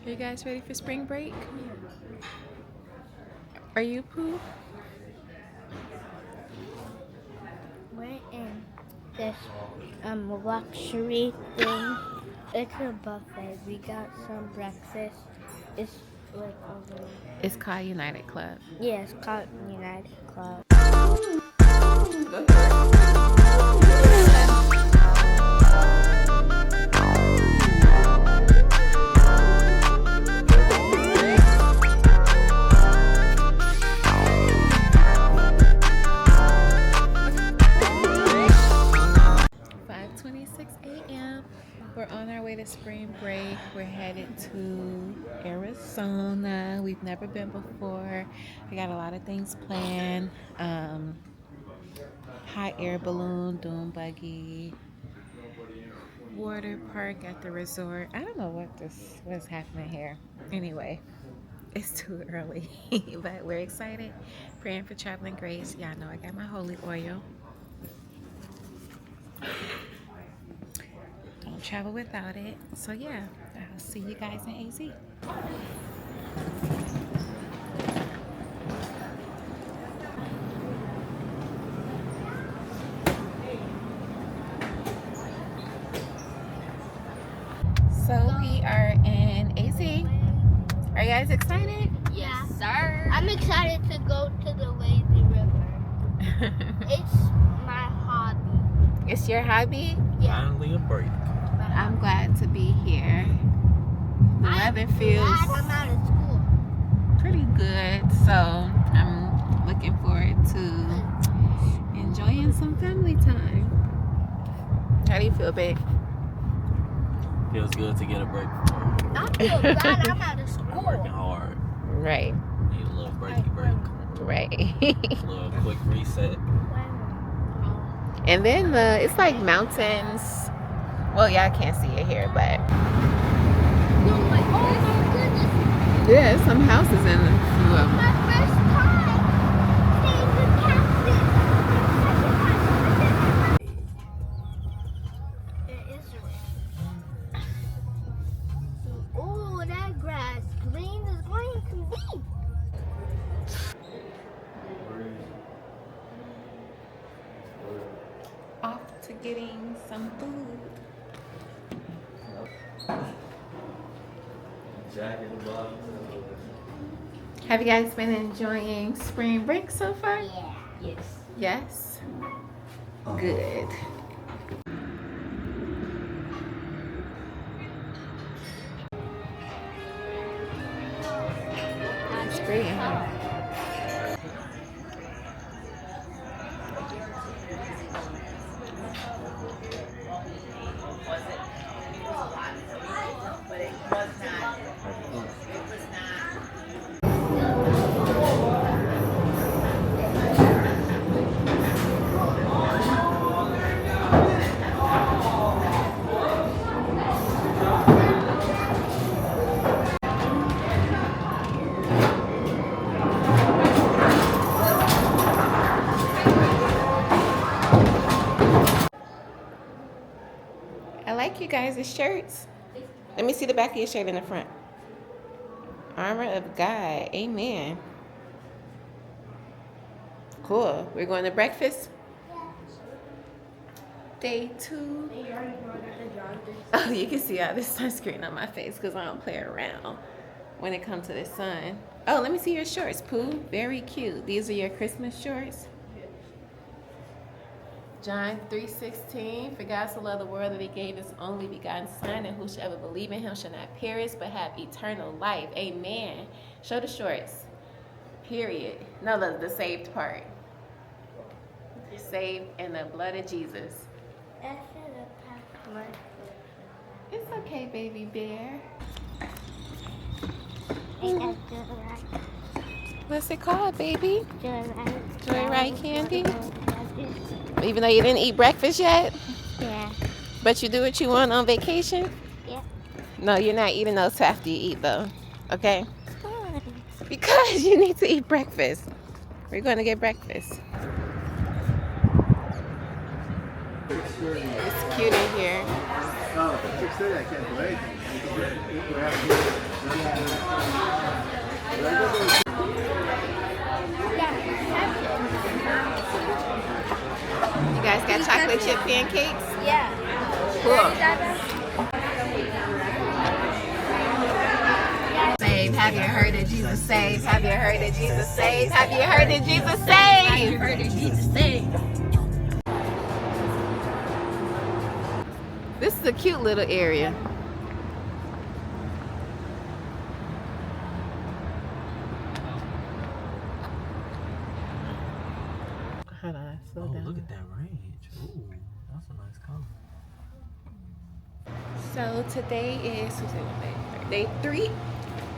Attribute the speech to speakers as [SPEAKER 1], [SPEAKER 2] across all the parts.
[SPEAKER 1] Are you guys ready for spring break? Are you, Pooh?
[SPEAKER 2] We're in this luxury thing. It's a buffet. We got some breakfast. It's like over there.
[SPEAKER 1] It's called United Club.
[SPEAKER 2] Yeah, it's called United Club.
[SPEAKER 1] 5:26 a.m. We're on our way to spring break. We're headed to Arizona. We've never been before. We got a lot of things planned. Hot air balloon, dune buggy, water park at the resort. I don't know what's happening here. Anyway, it's too early, but we're excited. Praying for traveling grace. Y'all know I got my holy oil. Don't travel without it. So yeah, I'll see you guys in AZ. So we are in AZ. Are you guys excited?
[SPEAKER 2] Yeah, sir. I'm excited to go to the lazy river. It's my hobby.
[SPEAKER 1] It's your hobby?
[SPEAKER 2] Yeah.
[SPEAKER 3] Finally a break.
[SPEAKER 1] I'm glad to be here. The weather feels
[SPEAKER 2] I'm out of school.
[SPEAKER 1] pretty good, so I'm looking forward to enjoying some family time. How do you feel, babe?
[SPEAKER 3] Feels good to get a break.
[SPEAKER 2] I feel glad I'm out of school.
[SPEAKER 3] Working hard.
[SPEAKER 1] Right.
[SPEAKER 3] Need a little break.
[SPEAKER 1] Right.
[SPEAKER 3] A little quick reset.
[SPEAKER 1] And then it's like mountains. Well, y'all can't see it here, but
[SPEAKER 2] Oh my goodness.
[SPEAKER 1] yeah, some houses in a few of them.
[SPEAKER 2] My first time seeing the cactus. There is one. Oh, that grass green is going to be.
[SPEAKER 1] Off to getting some food. Have you guys been enjoying spring break so far?
[SPEAKER 2] Yeah. Yes.
[SPEAKER 1] Yes? Good. It's pretty in here. I like you guys' shirts. Let me see the back of your shirt in the front. Armor of God. Amen. Cool. We're going to breakfast. Day 2. Oh, you can see all this sunscreen on my face because I don't play around when it comes to the sun. Oh, let me see your shorts, Pooh. Very cute. These are your Christmas shorts. John 3:16, for God so loved the world that he gave his only begotten son, and whosoever believe in him shall not perish but have eternal life. Amen. Show the shorts. Period. No, the saved part. Saved in the blood of Jesus.
[SPEAKER 2] I should have packed my food.
[SPEAKER 1] It's okay, baby bear. What's it called, baby? Joyride candy? Even though you didn't eat breakfast yet?
[SPEAKER 2] Yeah.
[SPEAKER 1] But you do what you want on vacation?
[SPEAKER 2] Yeah.
[SPEAKER 1] No, you're not eating those after you eat, though. Okay?
[SPEAKER 2] Why?
[SPEAKER 1] Because you need to eat breakfast. We're going to get breakfast. It's cute in here.
[SPEAKER 4] No, 6:30 I can't do anything. We have to
[SPEAKER 1] You guys got chocolate chip pancakes?
[SPEAKER 2] Yeah.
[SPEAKER 1] Cool. Save. Have you heard that Jesus saves? Have you heard that Jesus saves? Have you heard that Jesus saves? Have you heard that Jesus saves? This is a cute little area. Hold on, slow down.
[SPEAKER 3] Look at that range. Ooh, that's a nice color.
[SPEAKER 1] So today is day 3,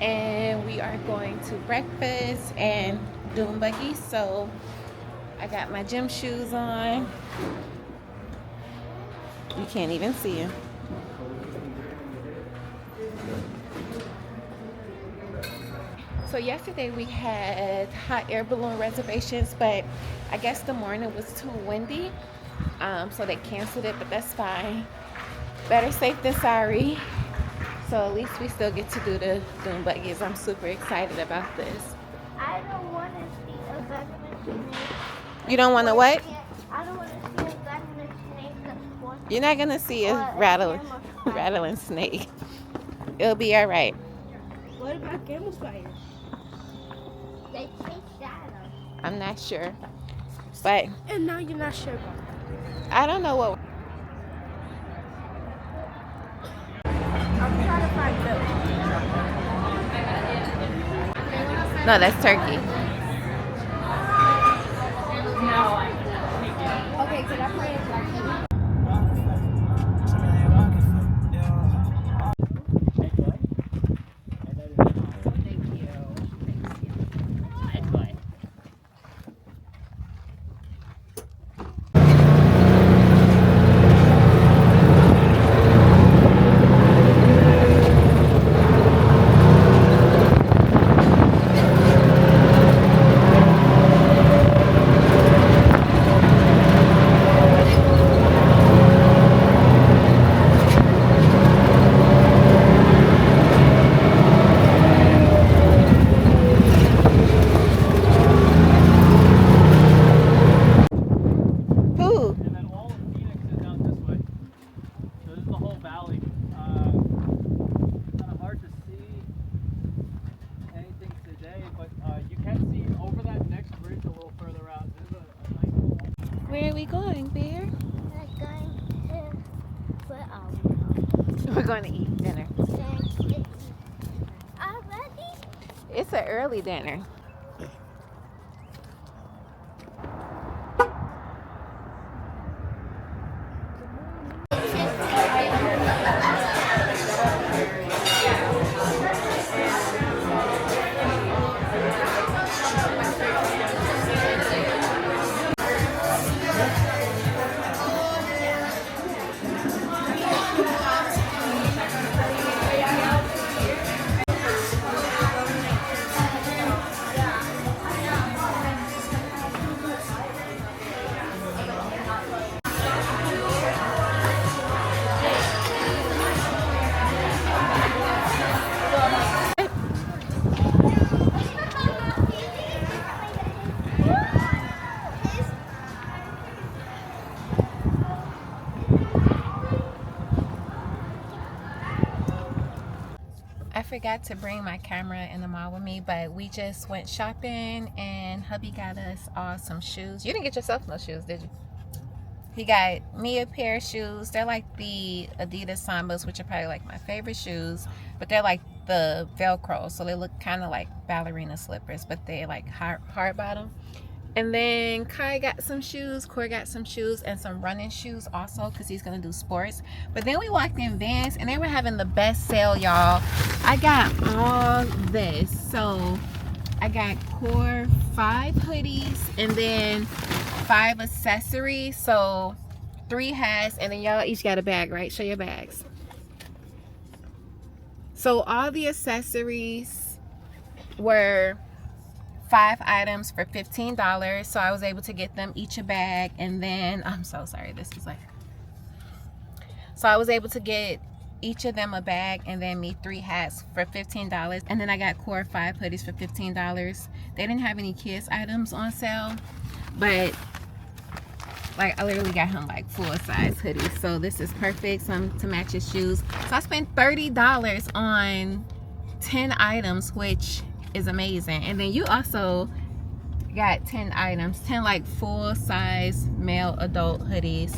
[SPEAKER 1] and we are going to breakfast and dune buggy. So I got my gym shoes on. You can't even see them. So yesterday we had hot air balloon reservations, but I guess the morning was too windy, so they canceled it, but that's fine. Better safe than sorry. So at least we still get to do the dune buggies. I'm super excited about this.
[SPEAKER 2] I don't want to see a venomous snake.
[SPEAKER 1] You don't want to what?
[SPEAKER 2] I don't want to see a venomous snake.
[SPEAKER 1] You're not gonna see a rattling snake. It'll be all right.
[SPEAKER 2] What about camel spiders? They take shadows.
[SPEAKER 1] I'm not sure, but
[SPEAKER 2] And now you're not sure about that.
[SPEAKER 1] I don't know what.
[SPEAKER 2] I'm trying to find milk.
[SPEAKER 1] No, that's turkey.
[SPEAKER 2] Okay, can I play a turkey?
[SPEAKER 1] Where are we going, Bear?
[SPEAKER 2] We're
[SPEAKER 1] We're
[SPEAKER 2] going to
[SPEAKER 1] going to eat dinner.
[SPEAKER 2] Already?
[SPEAKER 1] It's an early dinner. I forgot to bring my camera in the mall with me, but we just went shopping and hubby got us all some shoes. You didn't get yourself no shoes, did you? He got me a pair of shoes. They're like the Adidas Sambas, which are probably like my favorite shoes, but they're like the Velcro, so they look kind of like ballerina slippers, but they're like hard bottom. And then Kai got some shoes, Corey got some shoes, and some running shoes also because he's going to do sports. But then we walked in Vans, and they were having the best sale, y'all. I got all this. So I got core 5 hoodies and then 5 accessories. So 3 hats, and then y'all each got a bag, right? Show your bags. So all the accessories were 5 items for $15, so I was able to get them each a bag. And then I'm so sorry, this is like, so I was able to get each of them a bag, and then me 3 hats for $15. And then I got core 5 hoodies for $15. They didn't have any kids items on sale, but like I literally got him like full-size hoodies. So this is perfect. Some to match his shoes. So I spent $30 on 10 items, which is amazing. And then you also got 10 items, 10 like full-size male adult hoodies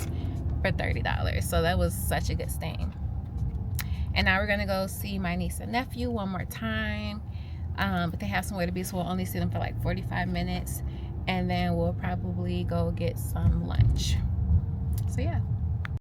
[SPEAKER 1] for $30. So that was such a good stain. And now we're gonna go see my niece and nephew one more time, but they have somewhere to be, so we'll only see them for like 45 minutes, and then we'll probably go get some lunch. So yeah.